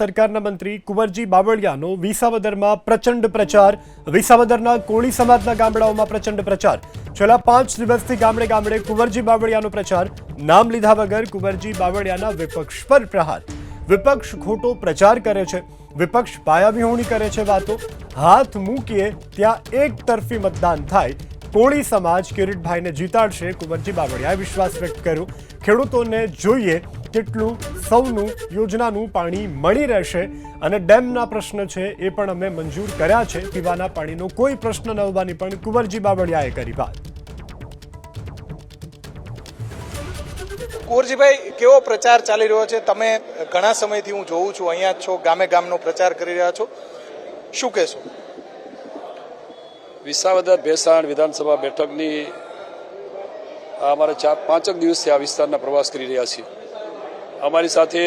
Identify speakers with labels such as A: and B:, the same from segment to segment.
A: સરકારના મંત્રી કુંવરજી બાવળિયાનો વિસાવદરમાં પ્રચંડ પ્રચાર। વિસાવદરના કોળી સમાજના ગામડાઓમાં પ્રચંડ પ્રચાર। છેલ્લા 5 દિવસથી ગામડે ગામડે કુંવરજી બાવળિયાનો પ્રચાર। નામ લીધા વગર કુંવરજી બાવળિયાના વિપક્ષ પર પ્રહાર। વિપક્ષ ખોટો પ્રચાર કરે છે, વિપક્ષ પાયાવિહોણી કરે છે વાતો। હાથ મૂકીએ ત્યાં એક તરફી મતદાન થાય। કોળી સમાજ કિરીટભાઈને જીતાડશે, કુંવરજી બાવળિયાએ વિશ્વાસ વ્યક્ત કર્યો। ખેડૂતોને જોઈએ કેટલું સૌનું યોજનાનું પાણી મળી રહેશે અને ડેમના પ્રશ્ન છે એ પણ અમે મંજૂર કર્યા છે। પીવાના પાણીનો કોઈ પ્રશ્ન ન હોવાની પણ કુંવરજી બાવળિયાએ કરી વાત।
B: કુંવરજીભાઈ, કેવો પ્રચાર ચાલી રહ્યો છે? તમે ઘણા સમયથી હું જોઉં છું અહીંયા જ છો, ગામે ગામનો પ્રચાર કરી રહ્યા છો, શું કહેશો?
C: વિસાવદર ભેસાણ વિધાનસભા બેઠકની અમારે 4-5 દિવસથી આ વિસ્તારના પ્રવાસ કરી રહ્યા છીએ। અમારી સાથે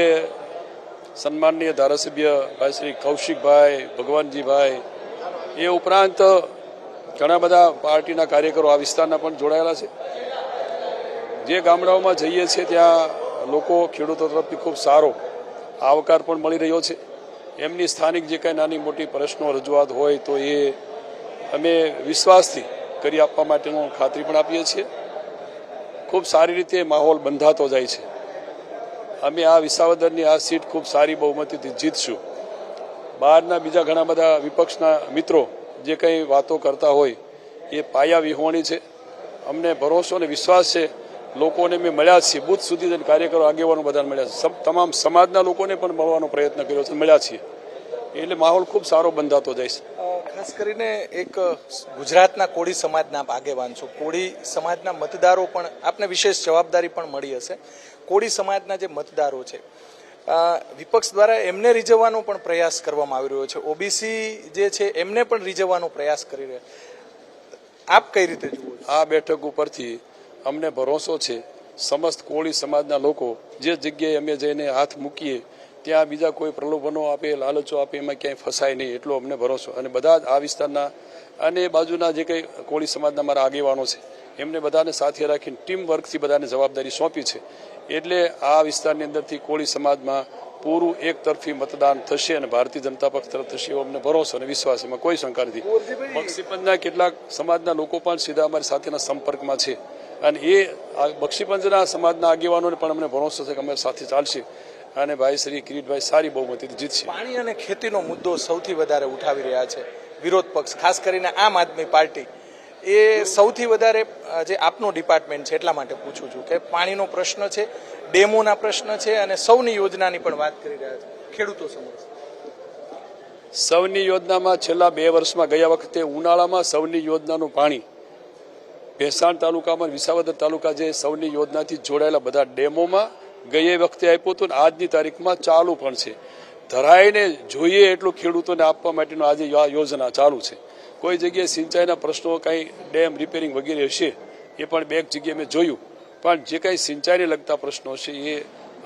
C: સન્માનનીય ધારાસભ્ય ભાઈ શ્રી કૌશિકભાઈ, ભગવાનજીભાઈ, એ ઉપરાંત ઘણા બધા પાર્ટીના કાર્યકરો આ વિસ્તારના પણ જોડાયેલા છે। જે ગામડાઓમાં જઈએ છીએ ત્યાં લોકો ખેડૂતો તરફથી ખૂબ સારો આવકાર પણ મળી રહ્યો છે। એમની સ્થાનિક જે કાંઈ નાની મોટી પ્રશ્નો રજૂઆત હોય તો એ અમે વિશ્વાસથી કરી આપવા માટેનો ખાતરી પણ આપીએ છીએ। ખૂબ સારી રીતે માહોલ બંધાતો જાય છે। અમે આ વિસાવદરની આ સીટ ખૂબ સારી બહુમતીથી જીતશું। બહારના બીજા ઘણા બધા વિપક્ષના મિત્રો જે કંઈ વાતો કરતા હોય એ પાયા વિહોણી છે। અમને ભરોસો અને વિશ્વાસ છે, લોકોને મેં મળ્યા છીએ, બુથ સુધી કાર્યકરો આગેવાનો બધાને મળ્યા છે, તમામ સમાજના લોકોને પણ મળવાનો પ્રયત્ન કર્યો છે, મળ્યા છીએ, એટલે માહોલ ખૂબ સારો બંધાતો જાય છે।
B: ખાસ કરીને એક ગુજરાતના કોળી સમાજના આગેવાન છો, કોળી સમાજના મતદારો પણ આપને વિશેષ જવાબદારી પણ મળી હશે। કોળી સમાજના જે મતદારો છે, વિપક્ષ દ્વારા એમને રીઝવવાનો પણ પ્રયાસ કરવામાં આવી રહ્યો છે, ઓબીસી જે છે એમને પણ રીઝવવાનો પ્રયાસ કરી રહ્યા, આપ કઈ રીતે જુઓ છો?
C: આ બેઠક ઉપરથી અમને ભરોસો છે, સમસ્ત કોળી સમાજના લોકો જે જગ્યાએ અમે જઈને હાથ મૂકીએ ત્યાં બીજા કોઈ પ્રલોભનો આપે, લાલચો આપે, એમાં ક્યાંય ફસાય નહીં એટલો અમને ભરોસો। અને બધા જ આ વિસ્તારના અને બાજુના જે કંઈ કોળી સમાજના મારા આગેવાનો છે એમને બધાને સાથે રાખીને ટીમ વર્કથી બધાને જવાબદારી સોંપી છે, એટલે આ વિસ્તારની અંદરથી કોળી સમાજમાં પૂરું એક તરફી મતદાન થશે અને ભારતીય જનતા પક્ષ તરફ થશે એવો અમને ભરોસો અને વિશ્વાસ, એમાં કોઈ શંકા નથી। બક્ષીપંચના કેટલાક સમાજના લોકો પણ સીધા અમારી સાથેના સંપર્કમાં છે અને એ બક્ષીપંચના સમાજના આગેવાનોને પણ અમને ભરોસો છે કે અમારી સાથે ચાલશે અને ભાઈ શ્રી કિરીટભાઈ સારી બહુમતીથી જીતશે।
B: પાણી અને ખેતીનો મુદ્દો સૌથી વધારે ઉઠાવી રહ્યા છે વિરોધ પક્ષ, ખાસ કરીને આમ આદમી પાર્ટી, એ સૌથી વધારે જે આપનો ડિપાર્ટમેન્ટ છે એટલા માટે પૂછું છું કે પાણીનો પ્રશ્ન છે, ડેમોના પ્રશ્ન છે અને સૌની યોજનાની પણ વાત કરી રહ્યા છે, ખેડૂતો સમક્ષ
C: સૌની યોજનામાં છેલ્લા 2 વર્ષમાં ગયા વખતે ઉનાળામાં સૌની યોજનાનું પાણી ભેસાણ તાલુકામાં, વિસાવદર તાલુકા જે સૌની યોજનાથી જોડાયેલા બધા ડેમોમાં ગયે વખતે આપ્યું હતું, આજની તારીખમાં ચાલુ પણ છે। ધરાઈને જોઈએ એટલું ખેડૂતોને આપવા માટેનું આજે આ યોજના ચાલુ છે। કોઈ જગ્યાએ સિંચાઈના પ્રશ્નો, કાંઈ ડેમ રિપેરિંગ વગેરે હશે એ પણ 2 જગ્યાએ મેં જોયું, પણ જે કાંઈ સિંચાઈને લગતા પ્રશ્નો છે એ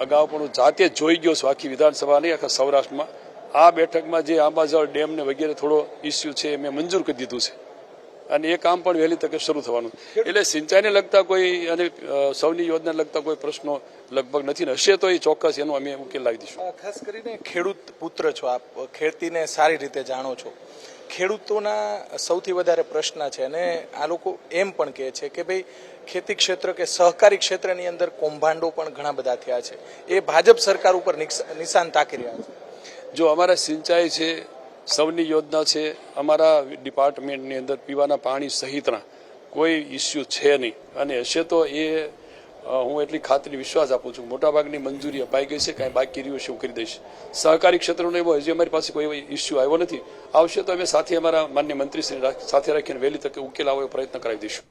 C: અગાઉ પણ હું જાતે જ જોઈ ગયો છું, આખી વિધાનસભા નહીં આખા સૌરાષ્ટ્રમાં। આ બેઠકમાં જે આંબાજળ ડેમને વગેરે થોડો ઇસ્યુ છે એ મેં મંજૂર કરી દીધું છે અને એ કામ પણ વહેલી તકે શરૂ થવાનું, એટલે સિંચાઈને લગતા કોઈ અને સૌની યોજના લગતા કોઈ પ્રશ્નો લગભગ નથી ને હશે તો એ ચોક્કસ એનો અમે ઉકેલ લાવી દઈશું।
B: ખાસ કરીને ખેડૂત પુત્ર છો આપ, ખેતીને સારી રીતે જાણો છો, ખેડૂતોના સૌથી વધારે પ્રશ્ન છે અને આ લોકો એમ પણ કહે છે કે ભાઈ ખેતી ક્ષેત્ર કે સહકારી ક્ષેત્રની અંદર કૌભાંડો પણ ઘણા બધા થયા છે, એ ભાજપ સરકાર ઉપર નિશાન તાકી રહ્યા છે।
C: જો અમારા સિંચાઈ છે, સૌની યોજના છે, અમારા ડિપાર્ટમેન્ટની અંદર પીવાના પાણી સહિતના કોઈ ઇસ્યુ છે નહીં અને હશે તો એ હું એટલી ખાતરી વિશ્વાસ આપું છું મોટાભાગની મંજૂરી અપાઈ ગઈ છે, કાંઈ બાકી રહ્યું છે હું કરી દઈશ। સહકારી ક્ષેત્રનો એવો હજી અમારી પાસે કોઈ ઇસ્યુ આવ્યો નથી, આવશે તો અમે સાથે અમારા માન્ય મંત્રીશ્રી સાથે રાખીને વહેલી તકે ઉકેલ આવે એવો પ્રયત્ન કરાવી દઈશું।